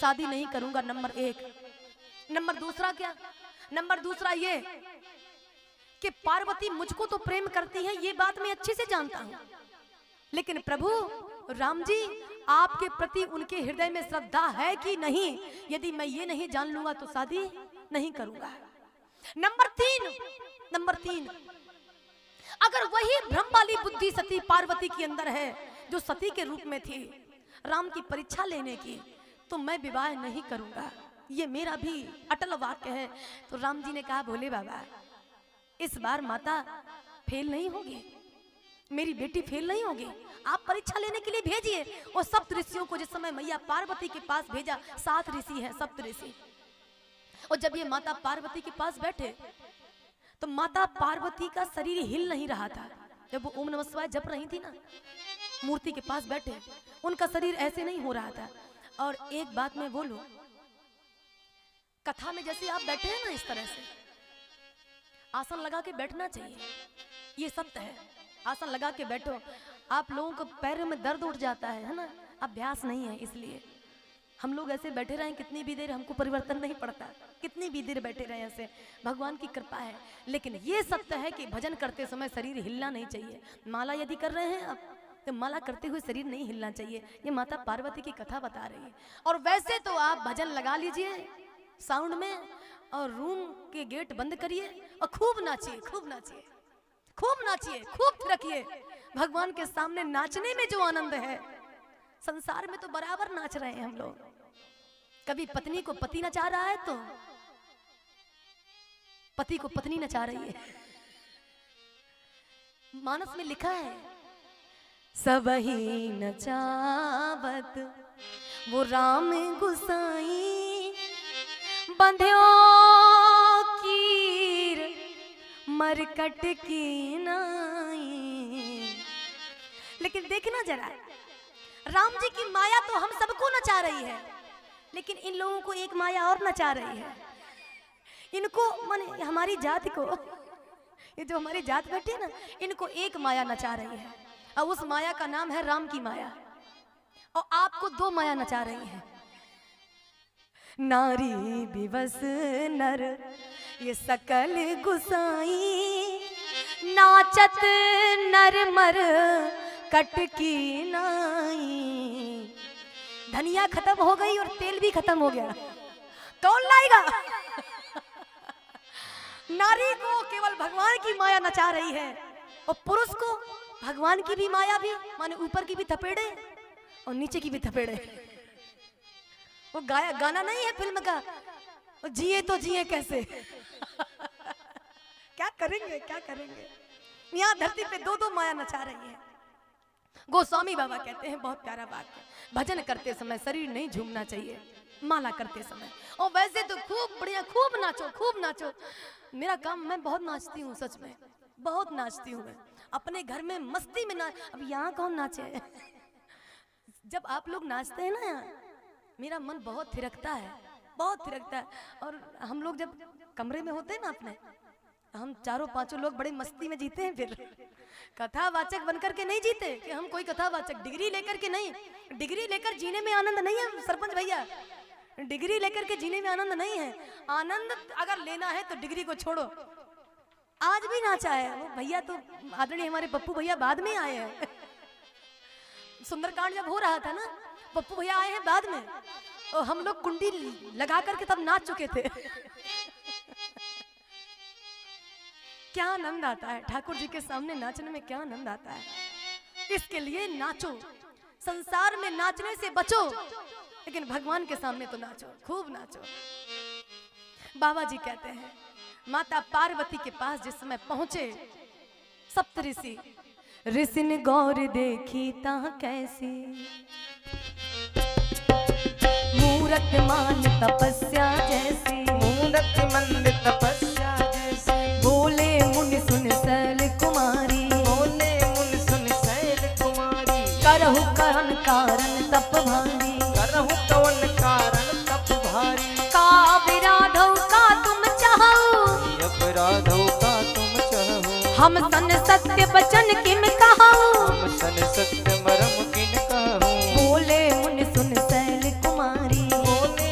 शादी नहीं करूंगा, नंबर एक। नंबर दूसरा क्या? नंबर दूसरा ये कि पार्वती मुझको तो प्रेम करती है, ये बात मैं अच्छे से जानता हूं, लेकिन प्रभु राम जी आपके प्रति उनके हृदय में श्रद्धा है कि नहीं, यदि मैं ये नहीं जान लूंगा तो शादी नहीं करूंगा। नंबर तीन, अगर वही भ्रम वाली बुद्धि सती पार्वती के अंदर है जो सती के रूप में थी राम की परीक्षा लेने की, तो मैं विवाह नहीं करूंगा। ये मेरा भी अटल वाक्य है। तो राम जी ने कहा, भोले बाबा इस बार माता फेल नहीं होगी, मेरी बेटी फेल नहीं होगी, आप परीक्षा लेने के लिए भेजिए। और सप्त ऋषियों को जिस समय मैया पार्वती के पास भेजा, 7 ऋषि हैं, सप्त ऋषि, और जब ये माता पार्वती के पास बैठे तो माता पार्वती का शरीर हिल नहीं रहा था। जब वो ओम नमः शिवाय जप रही थी ना, मूर्ति के पास बैठे, उनका शरीर ऐसे नहीं हो रहा था। और एक बात मैं बोलूं, कथा में जैसे आप बैठे हैं ना, इस तरह से आसन लगा के बैठना चाहिए, ये सत्य है। आसन लगा के बैठो, आप लोगों को पैरों में दर्द उठ जाता है ना, अभ्यास नहीं है, इसलिए हम लोग ऐसे बैठे रहें कितनी भी देर, हमको परिवर्तन नहीं पड़ता, कितनी भी देर बैठे रहे ऐसे, भगवान की कृपा है। लेकिन ये सत्य है कि भजन करते समय शरीर हिलना नहीं चाहिए। माला यदि कर रहे हैं आप, तो माला करते हुए शरीर नहीं हिलना चाहिए। ये माता पार्वती की कथा बता रही है। और वैसे तो आप भजन लगा लीजिए साउंड में, और रूम के गेट बंद करिए और खूब नाचिए, खूब नाचिए, खूब नाचिए, खूब थिरकिए। भगवान के सामने नाचने में जो आनंद है, संसार में तो बराबर नाच रहे हैं हम लोग। कभी पत्नी को पति नचा रहा है तो पति को पत्नी नचा रही है। मानस में लिखा है, सबही नचावत वो राम गुसाई, बंध्यो कीर मरकट की नाई। लेकिन देखना जरा, राम जी की माया तो हम सबको नचा रही है, लेकिन इन लोगों को एक माया और नचा रही है। इनको माने हमारी जाति को, ये जो हमारी जात बैठी है ना, इनको एक माया नचा रही है, और उस माया का नाम है राम की माया। और आपको 2 माया नचा रही है, नारी विवश नर ये सकल गुसाई, नाचत नर मर कट की नाई। धनिया खत्म हो गई और तेल भी खत्म हो गया, कौन लाएगा? नारी को केवल भगवान की माया नचा रही है, और पुरुष को भगवान की भी माया भी, माने ऊपर की भी थपेड़े और नीचे की भी थपेड़े। वो गाना नहीं है फिल्म का, जिए तो जिए कैसे। क्या करेंगे, क्या करेंगे। यहाँ धरती पे 2 माया नचा रही है। गोस्वामी बाबा कहते हैं, बहुत प्यारा बात है, भजन करते समय शरीर नहीं झूमना चाहिए, माला करते समय। और वैसे तो खूब बढ़िया, खूब नाचो, खूब नाचो। मेरा काम, मैं बहुत नाचती हूँ, सच में बहुत नाचती हूँ मैं अपने घर में मस्ती में। अब यहाँ कौन नाचे? जब आप लोग नाचते हैं ना, यहाँ मेरा मन बहुत थिरकता है, बहुत थिरकता है। और हम लोग जब कमरे में होते हैं ना अपने, हम 4-5 लोग बड़े मस्ती में जीते हैं। फिर कथावाचक बनकर के नहीं जीते कि हम कोई कथावाचक, डिग्री लेकर के नहीं। डिग्री लेकर जीने में आनंद नहीं है सरपंच भैया, डिग्री लेकर के जीने में आनंद नहीं है। आनंद अगर लेना है तो डिग्री को छोड़ो। आज भी नाचा है वो भैया, तो आदरणीय हमारे पप्पू भैया बाद में आए हैं। सुंदरकांड जब हो रहा था ना, पप्पू भैया आए हैं बाद में, और हम लोग कुंडी लगा करके तब नाच चुके थे। क्या आनंद आता है ठाकुर जी के सामने नाचने में, क्या आनंद आता है। इसके लिए नाचो, संसार में नाचने से बचो, लेकिन भगवान के सामने तो नाचो, खूब नाचो। बाबा जी कहते हैं, माता पार्वती के पास जिस समय पहुंचे सप्त ऋषि, ऋषि ने गौर देखी ता कैसी, मूरत मान तपस्या जैसी, मूरत मंद तपस्या जैसी, बोले मुनि सुन शैल कुमारी, बोले मुनि सुन शैल कुमारी, करहु करण कारण तप भारी, करहु कवन कारण तप भारी, का विराधौ का तुम चाहो, अपराधों का तुम चाहो, हम सन सत्य वचन किम कहाऊ, हम सन सत्य मरम किन कहूँ, बोले मुनि सुन शैल कुमारी, बोले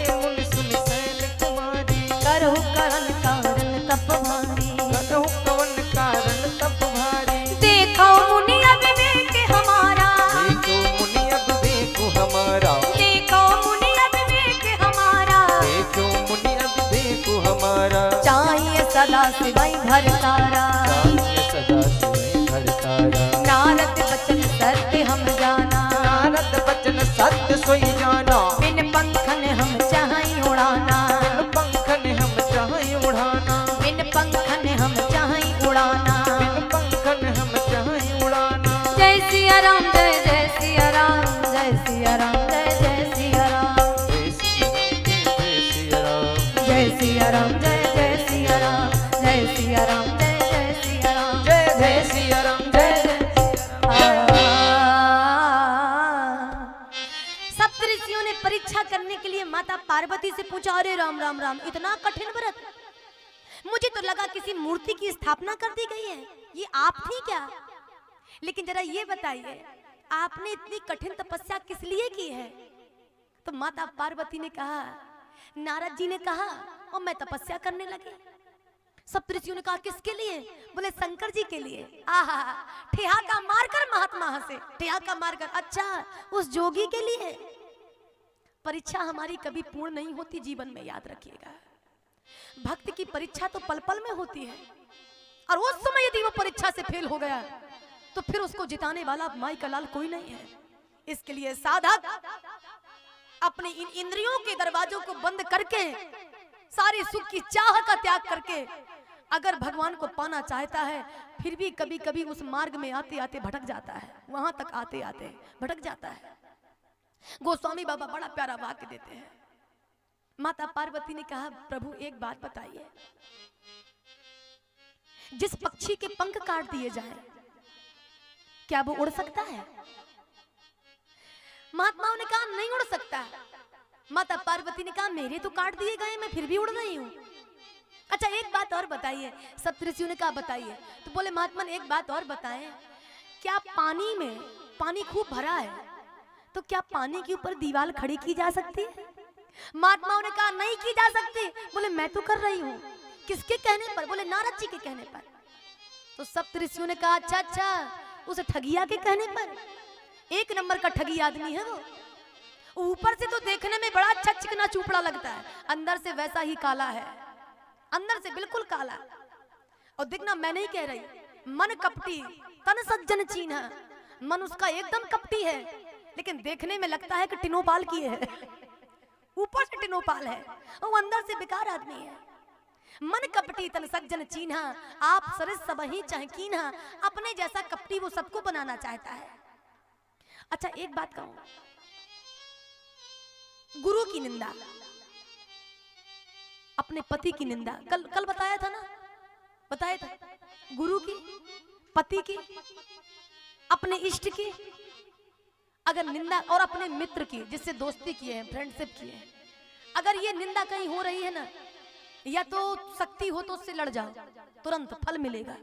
सदा शिवई भरतारा। जानिए सदा शिवई भरतारा। नारद बचन सत्य हम जाना, नारद बचन सत्य सोई जाना। बिन पंखन हम चाहें उड़ाना, बिन पंखन हम चाहें उड़ाना। बिन पंखन हम चाहें उड़ाना। बिन पंखन हम चाहें उड़ाना। जय सिया राम जय जय सिया राम, जय सिया राम जय जय सिया राम। जय सिया राम जय जय सिया सिया राम। राम जय जय सिया राम, जय सिया राम जय जय सिया राम। जय जय सिया राम जय जय सप्तऋषियों ने परीक्षा करने के लिए माता पार्वती से पूछा, अरे राम राम राम, इतना कठिन व्रत? मुझे तो लगा किसी मूर्ति की स्थापना कर दी गई है, ये आप थी क्या? लेकिन जरा ये बताइए, आपने इतनी कठिन तपस्या किस लिए की है? तो माता पार्वती ने कहा, नारद जी ने कहा और मैं तपस्या करने लगे। सप्तऋषियों ने कहा, किसके लिए? बोले शंकर जी के लिए। आहा, ठेहाका मारकर महात्मा हंसे, ठेहाका मारकर। अच्छा, उस जोगी के लिए? परीक्षा हमारी कभी पूर्ण नहीं होती, जीवन में याद रखिएगा। भक्त की परीक्षा तो पल पल में होती है, और उस समय यदि वो परीक्षा से फेल हो गया तो फिर उसको जिताने वाला माई का लाल कोई नहीं है। इसके लिए साधक अपने इन इंद्रियों के दरवाजों को बंद करके, सारी सुख की चाह का त्याग करके, अगर भगवान को पाना चाहता है, फिर भी कभी कभी उस मार्ग में आते आते भटक जाता है, वहां तक आते आते भटक जाता है। गोस्वामी बाबा बड़ा प्यारा वाक्य देते हैं। माता पार्वती ने कहा, प्रभु एक बात बताइए, जिस पक्षी के पंख काट दिए जाए क्या वो उड़ सकता है? महात्माओं ने कहा, नहीं उड़ सकता। माता पार्वती ने कहा, मेरे तो काट दिए गए, मैं फिर भी उड़ रही हूं। अच्छा, एक बात और बताइए। सप्तऋषियों ने कहा, बताइए। तो बोले, महात्मा एक बात और बताएं, क्या पानी में, पानी खूब भरा है, तो क्या पानी के ऊपर दीवार खड़ी की जा सकती है? महात्माओं ने कहा, नहीं की जा सकती। बोले, मैं तो कर रही हूं। किसके कहने पर? बोले, नारद जी के कहने पर। तो सप्तऋषियों ने कहा, अच्छा अच्छा, उस ठगिया के कहने पर? एक नंबर का ठगी आदमी है वो। ऊपर से तो देखने में बड़ा अच्छा चिकना चूपड़ा लगता है, अंदर से वैसा ही काला है, अंदर से बिल्कुल काला। और देखना, मैं नहीं कह रही, मन कपटी तन सज्जन चीन्हा, मन उसका एकदम कपटी है, लेकिन देखने में लगता है कि टिनोपाल की है। ऊपर से टिनोपाल है और अंदर से बेकार आदमी है। मन कपटी तन सज्जन चीन्हा, आप सरिस सबहि चाहे कीन्हा। अपने जैसा कपटी वो सबको बनाना चाहता है। अच्छा, एक बात कहूं, गुरु की निंदा, अपने पति की निंदा, कल बताया था ना, बताया था, गुरु की, पति की, अपने इष्ट की अगर निंदा, और अपने मित्र की, जिससे दोस्ती किए हैं, फ्रेंडशिप किए हैं, अगर ये निंदा कहीं हो रही है ना, या तो शक्ति हो तो उससे लड़ जाओ, तुरंत फल मिलेगा।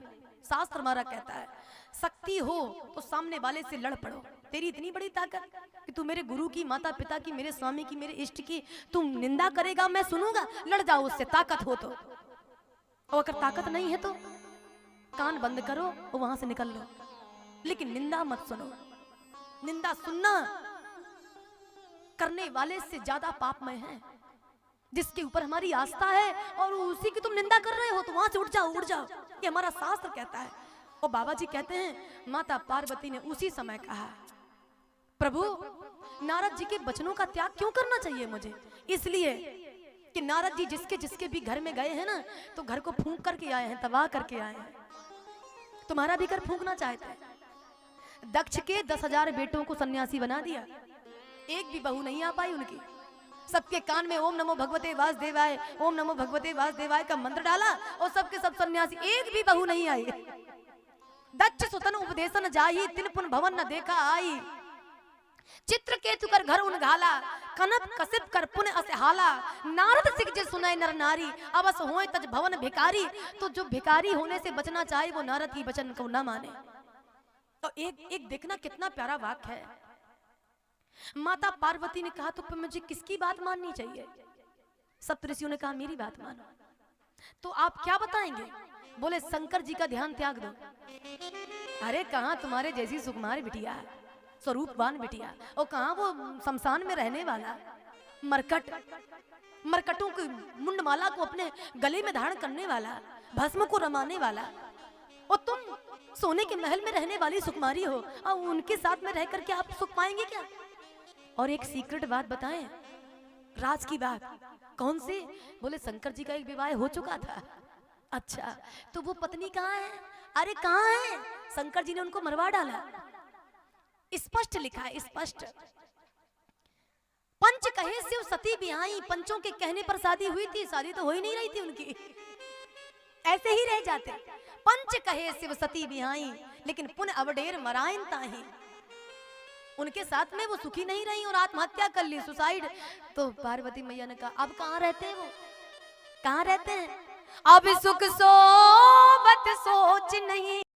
शास्त्र हमारा कहता है, शक्ति हो तो सामने वाले से लड़ पड़ो। तेरी इतनी बड़ी ताकत कि तू मेरे गुरु की, माता पिता की, मेरे स्वामी की, मेरे इष्ट की तुम निंदा करेगा, मैं सुनूंगा, लड़ जाओ उससे, ताकत हो तो। और अगर ताकत नहीं है तो कान बंद करो और वहां से निकल लो, लेकिन निंदा मत सुनो। निंदा सुनना करने वाले से ज्यादा पापमय है। जिसके ऊपर हमारी आस्था है और उसी की तुम निंदा कर रहे हो, तो वहां से उठ जाओ, उठ जाओ, ये हमारा शास्त्र कहता है। और बाबा जी कहते हैं, माता पार्वती ने उसी समय कहा, प्रभु नारद जी के वचनों का त्याग क्यों करना चाहिए मुझे? इसलिए कि नारद जी जिसके जिसके भी घर में गए हैं ना, तो घर को फूंक करके आए हैं, तबाह करके आए हैं। तुम्हारा भी घर फूंकना चाहते हैं। दक्ष के 10,000 बेटों को सन्यासी बना दिया, एक भी बहू नहीं आ पाई उनकी। सबके कान में ओम नमो भगवते वासुदेवाय, ओम नमो भगवते वासुदेवाय का मंत्र डाला और सबके सब सन्यासी, एक भी बहू नहीं आई। दक्ष सुतन उपदेशन जाही, तिन पुन भवन न देखा आई। चित्रकेतु कर घर उन घाला, कनप कसिप कर पुन असहाला। नारद सिख जे सुनाए नर नारी, अवस होए तज भवन भिकारी। तो जो भिकारी होने से बचना चाहे वो नारद की वचन को ना माने। तो एक देखना कितना प्यारा वाक्य है। माता पार्वती ने कहा, तो मुझे किसकी बात माननी चाहिए? सप्तऋषियों ने कहा, मेरी बात मानो। तो आप क्या बताएंगे? बोले, शंकर जी का ध्यान त्याग दो। अरे कहां तुम्हारे जैसी सुकुमार बिटिया, स्वरूपवान बिटिया, और कहां वो शमशान में रहने वाला मरकट, मरकटों की मुंडमाला को अपने गले में धारण करने वाला, भस्म को रमाने वाला, और तुम सोने के महल में रहने वाली सुकुमारी हो, और उनके साथ में रह करके आप सुख पाएंगे क्या? और एक सीक्रेट बात बताएं, राज की बात। कौन से? बोले शंकर जी का एक विवाह हो चुका था। अच्छा, तो वो पत्नी कहाँ है? अरे कहाँ है? शंकर जी ने उनको मरवा डाला। स्पष्ट लिखा है, स्पष्ट। पंच कहे शिव सती बिहाई, पंचों के कहने पर शादी हुई थी, शादी तो हो ही नहीं रही थी उनकी, ऐसे ही रह जाते। पंच कहे शिव सती बिहाई, लेकिन पुन अवडेर मरायन ताही, उनके साथ में वो सुखी नहीं रही और आत्महत्या कर ली, सुसाइड। तो पार्वती मैया ने कहा अब कहाँ रहते हैं वो, कहाँ रहते हैं? अब सुख सो